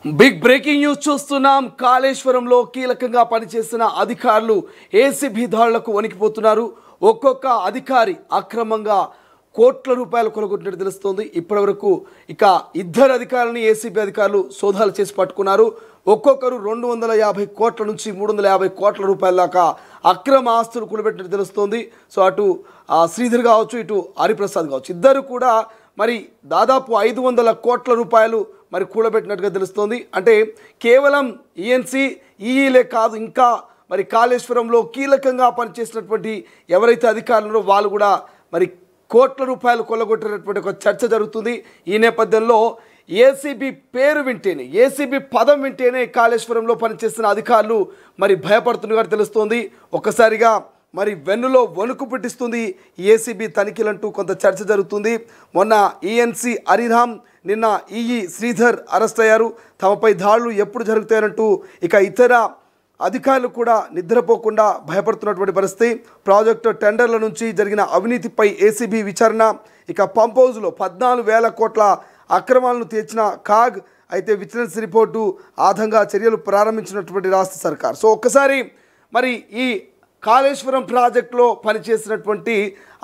Big breaking news చూస్తున్నాం. కాళేశ్వరంలో కీలకంగా పనిచేసిన అధికారులు ఏసీబీ దాడులకు వణికిపోతున్నారు. ఒక్కొక్క అధికారి అక్రమంగా కోట్ల రూపాయలు కొలగొట్టినట్టు తెలుస్తోంది. ఇప్పటివరకు ఇక ఇద్దరు అధికారులని ఏసీబీ అధికారులు సోదాలు చేసి పట్టుకున్నారు. ఒక్కొక్కరు 250 కోట్ల నుంచి 350 కోట్ల రూపాయల దాకా అక్రమ ఆస్తులు కూడబెట్టినట్టు తెలుస్తోంది. సో అటు శ్రీధర్ కావచ్చు, ఇటు హరిప్రసాద్ కావచ్చు, ఇద్దరు కూడా మరి దాదాపు 500 కోట్ల రూపాయలు మరి కూడబెట్టినట్టుగా తెలుస్తోంది. అంటే కేవలం ఈఎన్సీ ఈఈలే కాదు, ఇంకా మరి కాళేశ్వరంలో కీలకంగా పనిచేసినటువంటి ఎవరైతే అధికారులు వాళ్ళు కూడా మరి కోట్ల రూపాయలు కొల్లగొట్టినటువంటి ఒక చర్చ జరుగుతుంది. ఈ నేపథ్యంలో ఏసీబీ పేరు వింటేనే, ఏసీబీ పదం వింటేనే కాళేశ్వరంలో పనిచేస్తున్న అధికారులు మరి భయపడుతున్నట్టుగా తెలుస్తోంది. ఒక్కసారిగా మరి వెన్నులో వణుకు పుట్టిస్తుంది ఏసీబీ తనిఖీలంటూ కొంత చర్చ జరుగుతుంది. మొన్న ఈఎన్సీ హరిరామ్, నిన్న ఈఈ శ్రీధర్ అరెస్ట్ అయ్యారు. తమపై దాడులు ఎప్పుడు జరుగుతాయంటూ ఇక ఇతర అధికారులు కూడా నిద్రపోకుండా భయపడుతున్నటువంటి పరిస్థితి. ప్రాజెక్టు టెండర్ల నుంచి జరిగిన అవినీతిపై ఏసీబీ విచారణ. ఇక పంప్ హౌస్లో 14,000 కోట్ల అక్రమాలను తీర్చిన కాగ్ అయితే విజిలెన్స్ రిపోర్టు ఆధారంగా చర్యలు ప్రారంభించినటువంటి రాష్ట్ర సర్కార్. సో ఒక్కసారి మరి ఈ కాళేశ్వరం ప్రాజెక్టులో పనిచేసినటువంటి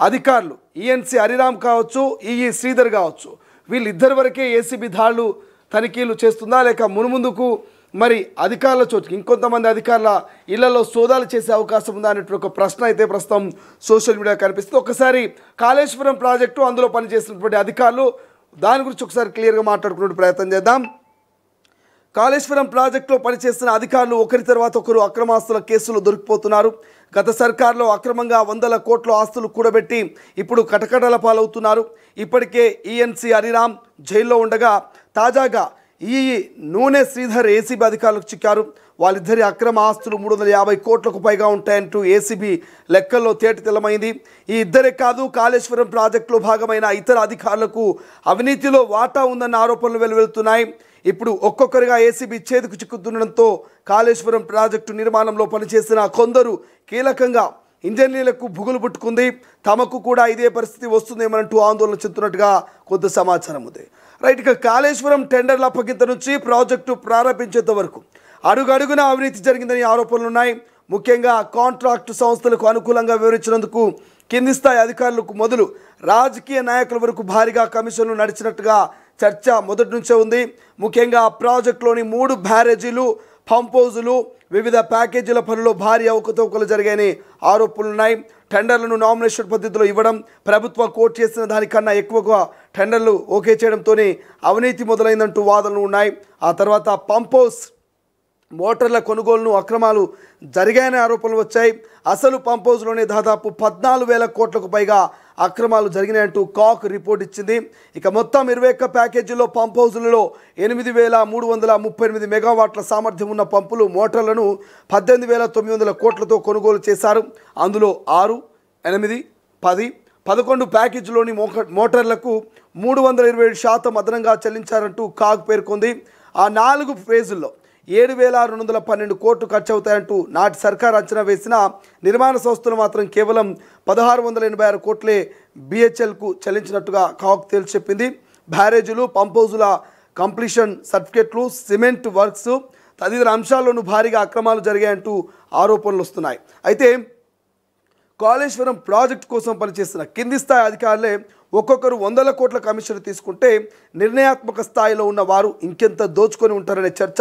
అధికారులు ఈఎన్సీ హరిరామ్ కావచ్చు, ఈఈ శ్రీధర్ కావచ్చు, వీళ్ళిద్దరి వరకే ఏసీబీ దాడులు తనిఖీలు చేస్తుందా, లేక మునుముందుకు మరి అధికారుల చోటుకి ఇంకొంతమంది అధికారుల ఇళ్లలో సోదాలు చేసే అవకాశం ఉందా అనేటువంటి ఒక ప్రశ్న అయితే ప్రస్తుతం సోషల్ మీడియా కనిపిస్తుంది. ఒకసారి కాళేశ్వరం ప్రాజెక్టు, అందులో పనిచేసినటువంటి అధికారులు, దాని గురించి ఒకసారి క్లియర్గా మాట్లాడుకునే ప్రయత్నం చేద్దాం. కాళేశ్వరం ప్రాజెక్టులో పనిచేస్తున్న అధికారులు ఒకరి తర్వాత ఒకరు అక్రమాస్తుల కేసులు దొరికిపోతున్నారు. గత సర్కార్లో అక్రమంగా 100 కోట్ల ఆస్తులు కూడబెట్టి ఇప్పుడు కటకటల పాలవుతున్నారు. ఇప్పటికే ఈఎన్సీ హరిరామ్ జైల్లో ఉండగా తాజాగా ఈ నూనె శ్రీధర్ ఏసీబీ అధికారులకు చిక్కారు. వాళ్ళిద్దరి అక్రమ ఆస్తులు 350 కోట్లకు పైగా ఉంటాయంటూ ఏసీబీ లెక్కల్లో తేటతెల్లమైంది. ఈ ఇద్దరే కాదు, కాళేశ్వరం ప్రాజెక్టులో భాగమైన ఇతర అధికారులకు అవినీతిలో వాటా ఉందన్న ఆరోపణలు వెలువెలుతున్నాయి. ఇప్పుడు ఒక్కొక్కరిగా ఏసీబీ చేతికి చిక్కుతుండడంతో కాళేశ్వరం ప్రాజెక్టు నిర్మాణంలో పనిచేసిన కొందరు కీలకంగా ఇంజనీర్లకు బుగులు పుట్టుకుంది. తమకు కూడా ఇదే పరిస్థితి వస్తుందేమనంటూ ఆందోళన చెందుతున్నట్టుగా కొంత సమాచారం ఉంది. రైట్, ఇక కాళేశ్వరం టెండర్ల అప్పగింత నుంచి ప్రాజెక్టు ప్రారంభించేంత వరకు అడుగడుగున అవినీతి జరిగిందని ఆరోపణలు ఉన్నాయి. ముఖ్యంగా కాంట్రాక్టు సంస్థలకు అనుకూలంగా వివరించినందుకు కింది స్థాయి అధికారులకు మొదలు రాజకీయ నాయకుల వరకు భారీగా కమిషన్లు నడిచినట్టుగా చర్చ మొదటి నుంచే ఉంది. ముఖ్యంగా ప్రాజెక్టులోని 3 బ్యారేజీలు, పంప్ హౌజులు, వివిధ ప్యాకేజీల పనుల్లో భారీ అవకతవకలు జరిగాయని ఆరోపణలున్నాయి. టెండర్లను నామినేషన్ పద్ధతిలో ఇవ్వడం, ప్రభుత్వం కోట్ చేసిన దానికన్నా ఎక్కువగా టెండర్లు ఓకే చేయడంతోనే అవినీతి మొదలైందంటూ వాదనలు ఉన్నాయి. ఆ తర్వాత పంప్ హౌస్ మోటార్ల కొనుగోలును అక్రమాలు జరిగాయనే ఆరోపణలు వచ్చాయి. అసలు పంప్ హౌస్లోనే దాదాపు 14,000 కోట్లకు పైగా అక్రమాలు జరిగినాయంటూ కాక్ రిపోర్ట్ ఇచ్చింది. ఇక మొత్తం 21 ప్యాకేజీల్లో పంప్ హౌజులలో 8,338 మెగావాట్ల సామర్థ్యం ఉన్న పంపులు, మోటార్లను 18,900 కోట్లతో కొనుగోలు చేశారు. అందులో 6, 8, 10, 11 ప్యాకేజీలోని మోటార్లకు 327% అదనంగా చెల్లించారంటూ కాగ్ పేర్కొంది. ఆ 4 ఫేజుల్లో 7,212 కోట్లు ఖర్చు అవుతాయంటూ నాటి సర్కార్ అంచనా వేసిన నిర్మాణ సంస్థలు మాత్రం కేవలం 1,686 కోట్లే బిహెచ్ఎల్కు చెల్లించినట్టుగా కాక్ తేల్చి చెప్పింది. బ్యారేజీలు, పంప్ హౌజుల కంప్లీషన్ సర్టిఫికెట్లు, సిమెంట్ వర్క్స్ తదితర అంశాల్లోనూ భారీగా అక్రమాలు జరిగాయంటూ ఆరోపణలు వస్తున్నాయి. అయితే కాళేశ్వరం ప్రాజెక్టు కోసం పనిచేస్తున్న కింది స్థాయి అధికారులే ఒక్కొక్కరు 100 కోట్ల కమిషన్ తీసుకుంటే నిర్ణయాత్మక స్థాయిలో ఉన్న వారు ఇంకెంత దోచుకొని ఉంటారనే చర్చ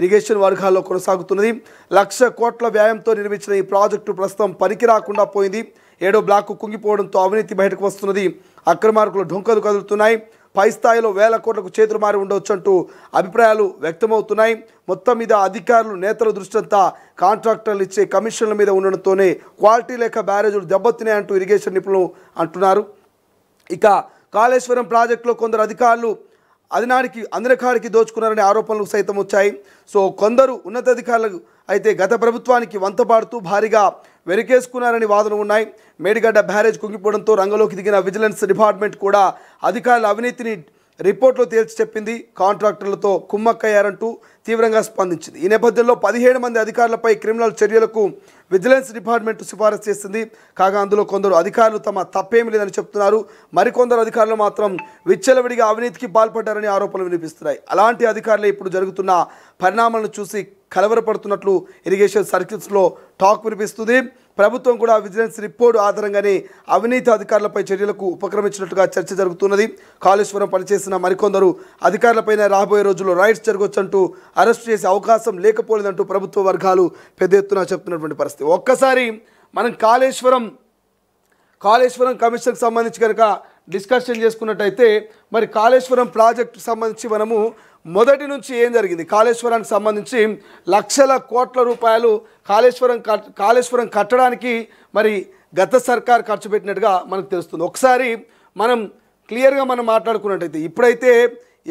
ఇరిగేషన్ వర్గాల్లో కొనసాగుతున్నది. 1,00,000 కోట్ల వ్యయంతో నిర్మించిన ఈ ప్రాజెక్టు ప్రస్తుతం పనికి రాకుండా పోయింది. 7వ బ్లాకు కుంగిపోవడంతో అవినీతి బయటకు వస్తున్నది. అక్రమార్కులు ఢొంకలు కదులుతున్నాయి. పై స్థాయిలో 1,000 కోట్లకు చేతులు మారి ఉండవచ్చు అంటూ అభిప్రాయాలు వ్యక్తమవుతున్నాయి. మొత్తం మీద అధికారులు, నేతల దృష్టి అంతా కాంట్రాక్టర్లు ఇచ్చే కమిషన్ల మీద ఉండడంతోనే క్వాలిటీ లేక బ్యారేజీలు దెబ్బతిన్నాయంటూ ఇరిగేషన్ నిపుణులు అంటున్నారు. ఇక కాళేశ్వరం ప్రాజెక్టులో కొందరు అధికారులు అందరికాడికి దోచుకున్నారనే ఆరోపణలు సైతం వచ్చాయి. సో కొందరు ఉన్నతాధికారులు అయితే గత ప్రభుత్వానికి వంతపాడుతూ భారీగా వెనకేసుకున్నారని వాదనలు ఉన్నాయి. మేడిగడ్డ బ్యారేజ్ కుంగిపోవడంతో రంగంలోకి దిగిన విజిలెన్స్ డిపార్ట్మెంట్ కూడా అధికారుల అవినీతిని రిపోర్ట్లో తేల్చి చెప్పింది. కాంట్రాక్టర్లతో కుమ్మక్కయ్యారంటూ తీవ్రంగా స్పందించింది. ఈ నేపథ్యంలో 17 మంది అధికారులపై క్రిమినల్ చర్యలకు విజిలెన్స్ డిపార్ట్మెంట్ సిఫారసు చేసింది. కాగా అందులో కొందరు అధికారులు తమ తప్పేమీ లేదని చెప్తున్నారు. మరికొందరు అధికారులు మాత్రం విచ్చలవిడిగా అవినీతికి పాల్పడ్డారని ఆరోపణలు వినిపిస్తున్నాయి. అలాంటి అధికారులే ఇప్పుడు జరుగుతున్న పరిణామాలను చూసి కలవరపడుతున్నట్లు ఇరిగేషన్ సర్కిల్స్లో టాక్ వినిపిస్తుంది. ప్రభుత్వం కూడా విజిలెన్స్ రిపోర్టు ఆధారంగానే అవినీతి అధికారులపై చర్యలకు ఉపక్రమించినట్టుగా చర్చ జరుగుతున్నది. కాళేశ్వరం పనిచేసిన మరికొందరు అధికారులపైన రాబోయే రోజుల్లో రైడ్స్ జరగవచ్చంటూ అరెస్ట్ చేసే అవకాశం లేకపోలేదంటూ ప్రభుత్వ వర్గాలు పెద్ద ఎత్తున చెప్తున్నటువంటి పరిస్థితి. ఒక్కసారి మనం కాళేశ్వరం కమిషన్కి సంబంధించి కనుక డిస్కషన్ చేసుకున్నట్టయితే మరి కాళేశ్వరం ప్రాజెక్టుకు సంబంధించి మనము మొదటి నుంచి ఏం జరిగింది, కాళేశ్వరానికి సంబంధించి లక్షల కోట్ల రూపాయలు కాళేశ్వరం కట్టడానికి మరి గత సర్కార్ ఖర్చు పెట్టినట్టుగా మనకు తెలుస్తుంది. ఒకసారి మనం క్లియర్గా మనం మాట్లాడుకున్నట్టయితే ఇప్పుడైతే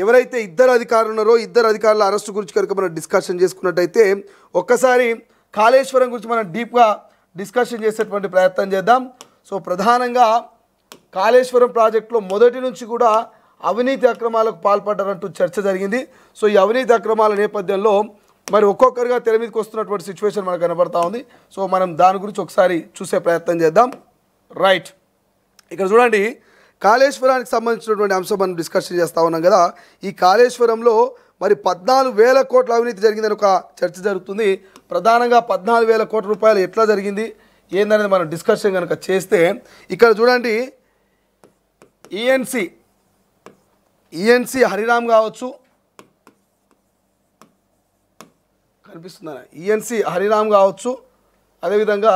ఎవరైతే ఇద్దరు అధికారులు ఉన్నారో ఇద్దరు అధికారుల అరెస్టు గురించి కనుక మనం డిస్కషన్ చేసుకున్నట్టయితే ఒక్కసారి కాళేశ్వరం గురించి మనం డీప్గా డిస్కషన్ చేసేటువంటి ప్రయత్నం చేద్దాం. సో ప్రధానంగా కాళేశ్వరం ప్రాజెక్టులో మొదటి నుంచి కూడా అవినీతి అక్రమాలకు పాల్పడ్డారంటూ చర్చ జరిగింది. సో ఈ అవినీతి అక్రమాల నేపథ్యంలో మరి ఒక్కొక్కరుగా తెర మీదకి వస్తున్నటువంటి సిచ్యువేషన్ మనకు కనబడతా ఉంది. సో మనం దాని గురించి ఒకసారి చూసే ప్రయత్నం చేద్దాం. రైట్, ఇక్కడ చూడండి, కాళేశ్వరానికి సంబంధించినటువంటి అంశం మనం డిస్కషన్ చేస్తూ ఉన్నాం కదా. ఈ కాళేశ్వరంలో మరి 14,000 కోట్ల అవినీతి జరిగిందని ఒక చర్చ జరుగుతుంది. ప్రధానంగా 14,000 కోట్ల రూపాయలు ఎట్లా జరిగింది ఏందనేది మనం డిస్కషన్ కనుక చేస్తే ఇక్కడ చూడండి, ఈఎన్సి హరిరామ్ కావచ్చు, కనిపిస్తుందా, ఈఎన్సి హరిరామ్ కావచ్చు, అదేవిధంగా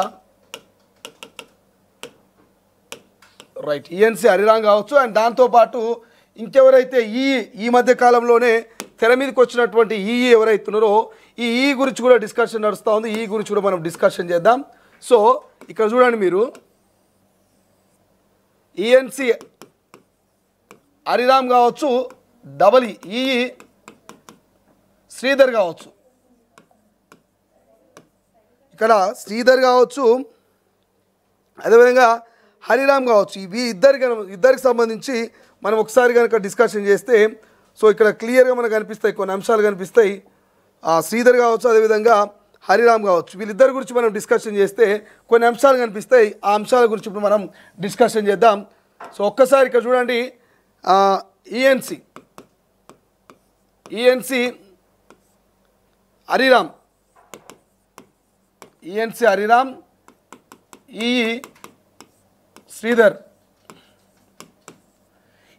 రైట్ ఈఎన్సి హరిరామ్ కావచ్చు. అండ్ దాంతోపాటు ఇంకెవరైతే ఈ మధ్య కాలంలోనే తెర మీదకి వచ్చినటువంటి ఎవరైతే ఉన్నారో ఈ గురించి కూడా డిస్కషన్ నడుస్తూ ఉంది. ఈ గురించి కూడా మనం డిస్కషన్ చేద్దాం. సో ఇక్కడ చూడండి, మీరు ఈఎన్సి హరిరామ్ కావచ్చు, శ్రీధర్ కావచ్చు, ఇక్కడ శ్రీధర్ కావచ్చు, అదేవిధంగా హరిరామ్ కావచ్చు. ఇద్దరికి సంబంధించి మనం ఒకసారి కనుక డిస్కషన్ చేస్తే సో ఇక్కడ క్లియర్గా మనకు కనిపిస్తాయి, కొన్ని అంశాలు కనిపిస్తాయి. శ్రీధర్ కావచ్చు, అదేవిధంగా హరిరామ్ కావచ్చు, వీళ్ళిద్దరి గురించి మనం డిస్కషన్ చేస్తే కొన్ని అంశాలు కనిపిస్తాయి. ఆ అంశాల గురించి ఇప్పుడు మనం డిస్కషన్ చేద్దాం. సో ఒక్కసారి ఇక్కడ చూడండి, ఈఎన్సి హరిరామ్, శ్రీధర్,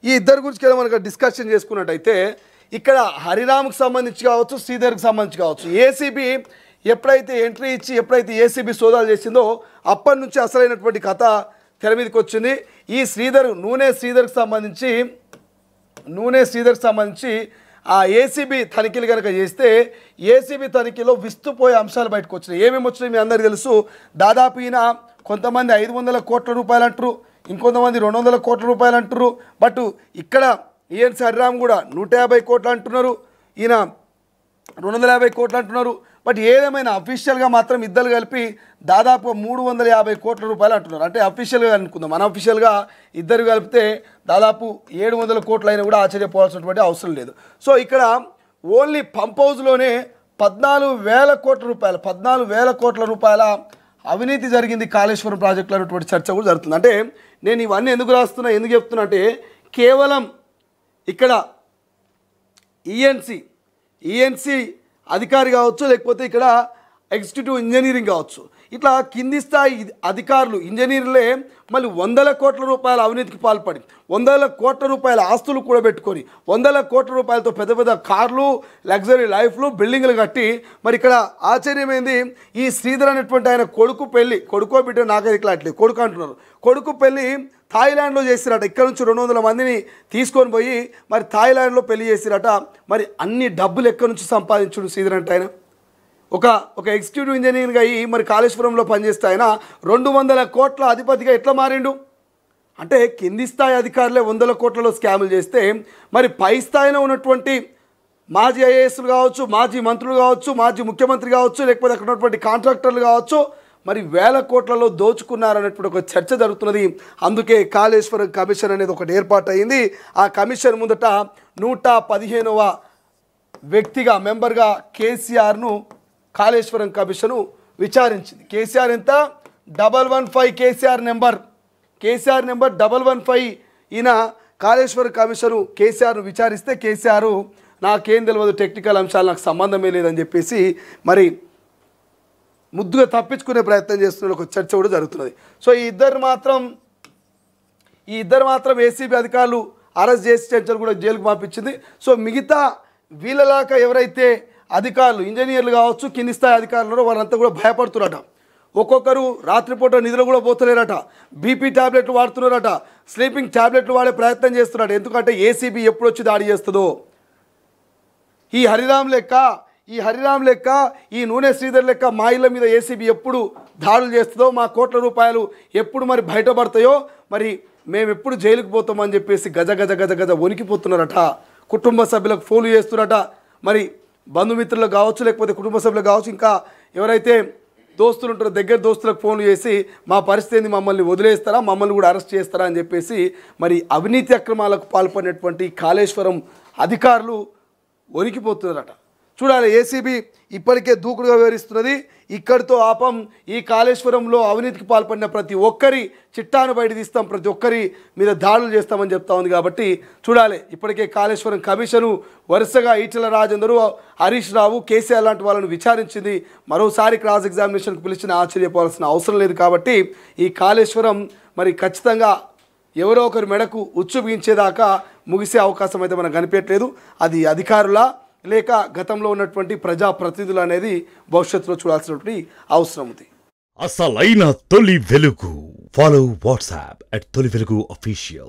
ఈ ఇద్దరు గురించి మనకు డిస్కషన్ చేసుకున్నట్టయితే ఇక్కడ హరిరామ్కి సంబంధించి కావచ్చు, శ్రీధర్కి సంబంధించి కావచ్చు, ఏసీబీ ఎప్పుడైతే ఎంట్రీ ఇచ్చి ఎప్పుడైతే ఏసీబీ సోదాలు చేసిందో అప్పటి నుంచి అసలైనటువంటి కథ తెర మీదకి వచ్చింది. ఈ నూనె శ్రీధర్కి సంబంధించి ఆ ఏసీబీ తనిఖీలు కనుక చేస్తే ఏసీబీ తనిఖీలో విస్తుపోయే అంశాలు బయటకు వచ్చినాయి. ఏమేమి వచ్చినాయి మీ అందరికీ తెలుసు. దాదాపు ఈయన కొంతమంది 500 కోట్ల రూపాయలు అంటారు, ఇంకొంతమంది 200 కోట్ల రూపాయలు అంటారు. బట్ ఇక్కడ ఈఎన్సి హరిరామ్ కూడా 150 కోట్లు అంటున్నారు, ఈయన 250 కోట్లు అంటున్నారు. బట్ ఏదేమైనా అఫీషియల్గా మాత్రం ఇద్దరు కలిపి దాదాపు 350 కోట్ల రూపాయలు అంటున్నారు. అంటే అఫీషియల్గా అనుకుందాం, అన్అఫీషియల్గా ఇద్దరు కలిపితే దాదాపు 700 కోట్లు అయినా కూడా ఆశ్చర్యపోవాల్సినటువంటి అవసరం లేదు. సో ఇక్కడ ఓన్లీ పంప్ హౌస్లోనే 14,000 కోట్ల రూపాయల అవినీతి జరిగింది కాళేశ్వరం ప్రాజెక్టులో అనేటువంటి చర్చ కూడా జరుగుతుంది. అంటే నేను ఇవన్నీ ఎందుకు చెప్తున్నా అంటే కేవలం ఇక్కడ ఈఎన్సి అధికారి కావచ్చు, లేకపోతే ఇక్కడ ఎగ్జిక్యూటివ్ ఇంజనీరింగ్ కావచ్చు, ఇట్లా కింది స్థాయి అధికారులు ఇంజనీర్లే మళ్ళీ 100 కోట్ల రూపాయల అవినీతికి పాల్పడి 100 కోట్ల రూపాయల ఆస్తులు కూడా పెట్టుకొని 100 కోట్ల రూపాయలతో పెద్ద పెద్ద కార్లు, లగ్జరీ లైఫ్లు, బిల్డింగ్లు కట్టి మరి ఇక్కడ ఆశ్చర్యమైంది. ఈ శ్రీధర్ అనేటువంటి ఆయన కొడుకో బిడ్డ నాకైతే ఇట్లా అట్లే కొడుకు అంటున్నారు, కొడుకు పెళ్ళి థాయిలాండ్లో చేసిరట. ఇక్కడ నుంచి 200 మందిని తీసుకొని పోయి మరి థాయిలాండ్లో పెళ్లి చేసిరట. మరి అన్ని డబ్బులు ఎక్కడి నుంచి సంపాదించుడు శ్రీధర్ అంటే ఆయన ఒక ఎగ్జిక్యూటివ్ ఇంజనీర్గా అయ్యి మరి కాళేశ్వరంలో పనిచేస్తే ఆయన 200 కోట్ల అధిపతిగా ఎట్లా మారిండు అంటే కింది స్థాయి అధికారులే 100 కోట్లలో స్కాములు చేస్తే మరి పై స్థాయిలో ఉన్నటువంటి మాజీ ఐఏఎస్లు కావచ్చు, మాజీ మంత్రులు కావచ్చు, మాజీ ముఖ్యమంత్రి కావచ్చు, లేకపోతే అక్కడ ఉన్నటువంటి కాంట్రాక్టర్లు కావచ్చు, మరి వేల కోట్లలో దోచుకున్నారనేటువంటి ఒక చర్చ జరుగుతున్నది. అందుకే కాళేశ్వరం కమిషన్ అనేది ఒకటి ఏర్పాటైంది. ఆ కమిషన్ ముందట 115వ వ్యక్తిగా మెంబర్గా కేసీఆర్ను కాళేశ్వరం కమిషను విచారించింది. కేసీఆర్ ఎంత 115 కేసీఆర్ నెంబర్ 115 ఈయన కాళేశ్వరం కమిషను కేసీఆర్ను విచారిస్తే కేసీఆర్ నాకేం తెలియదు, టెక్నికల్ అంశాలు నాకు సంబంధమే లేదని చెప్పేసి మరి ముద్దుగా తప్పించుకునే ప్రయత్నం చేస్తున్న ఒక చర్చ కూడా జరుగుతున్నది. సో ఈ ఇద్దరు మాత్రం ఏసీబీ అధికారులు అరెస్ట్ చేసి చెంచలు కూడా జైలుకు పంపించింది. సో మిగతా వీళ్ళలాగా ఎవరైతే అధికారులు ఇంజనీర్లు కావచ్చు, కింది స్థాయి అధికారులు వారంతా కూడా భయపడుతున్నారట. ఒక్కొక్కరు రాత్రిపూట నిద్ర కూడా పోతలేరట, బీపీ ట్యాబ్లెట్లు వాడుతున్నారట, స్లీపింగ్ ట్యాబ్లెట్లు వాడే ప్రయత్నం చేస్తున్నారట. ఎందుకంటే ఏసీబీ ఎప్పుడు వచ్చి దాడి చేస్తుందో, ఈ హరిరామ్ లెక్క ఈ నూనె శ్రీధర్ లెక్క మా ఇళ్ళ మీద ఏసీబీ ఎప్పుడు దాడులు చేస్తుందో, మా కోట్ల రూపాయలు ఎప్పుడు మరి బయటపడతాయో, మరి మేము ఎప్పుడు జైలుకు పోతామని చెప్పేసి గజ వణికిపోతున్నారట. కుటుంబ సభ్యులకు ఫోన్లు చేస్తున్నారట. మరి బంధుమిత్రులకు కావచ్చు, లేకపోతే కుటుంబ సభ్యులకు కావచ్చు, ఇంకా ఎవరైతే దోస్తులు ఉంటారో దగ్గర దోస్తులకు ఫోన్లు చేసి మా పరిస్థితి ఏంది, మమ్మల్ని వదిలేస్తారా, మమ్మల్ని కూడా అరెస్ట్ చేస్తారా అని చెప్పేసి మరి అవినీతి అక్రమాలకు పాల్పడినటువంటి కాళేశ్వరం అధికారులు వణికిపోతున్నారట. చూడాలి, ఏసీబీ ఇప్పటికే దూకుడుగా వివరిస్తున్నది. ఇక్కడితో ఆపం, ఈ కాళేశ్వరంలో అవినీతికి పాల్పడిన ప్రతి ఒక్కరి చిట్టాను బయట తీస్తాం, ప్రతి ఒక్కరి మీద దాడులు చేస్తామని చెప్తా ఉంది. కాబట్టి చూడాలి, ఇప్పటికే కాళేశ్వరం కమిషను వరుసగా ఈటెల రాజేందర్, హరీష్ రావు, కేసీఆర్ లాంటి వాళ్ళను విచారించింది. మరోసారి క్రాస్ ఎగ్జామినేషన్కి పిలిచిన ఆశ్చర్యపోవాల్సిన అవసరం లేదు. కాబట్టి ఈ కాళేశ్వరం మరి ఖచ్చితంగా ఎవరో ఒకరి మెడకు ఉచ్చు బిగించేదాకా ముగిసే అవకాశం అయితే మనకు కనిపించట్లేదు. అది అధికారుల లేక గతంలో ఉన్నటువంటి ప్రజాప్రతినిధులు అనేది భవిష్యత్తులో చూడాల్సినటువంటి అవసరం ఉంది. అసలైన తొలి వెలుగు. ఫాలో వాట్సాప్ @తొలి వెలుగు official.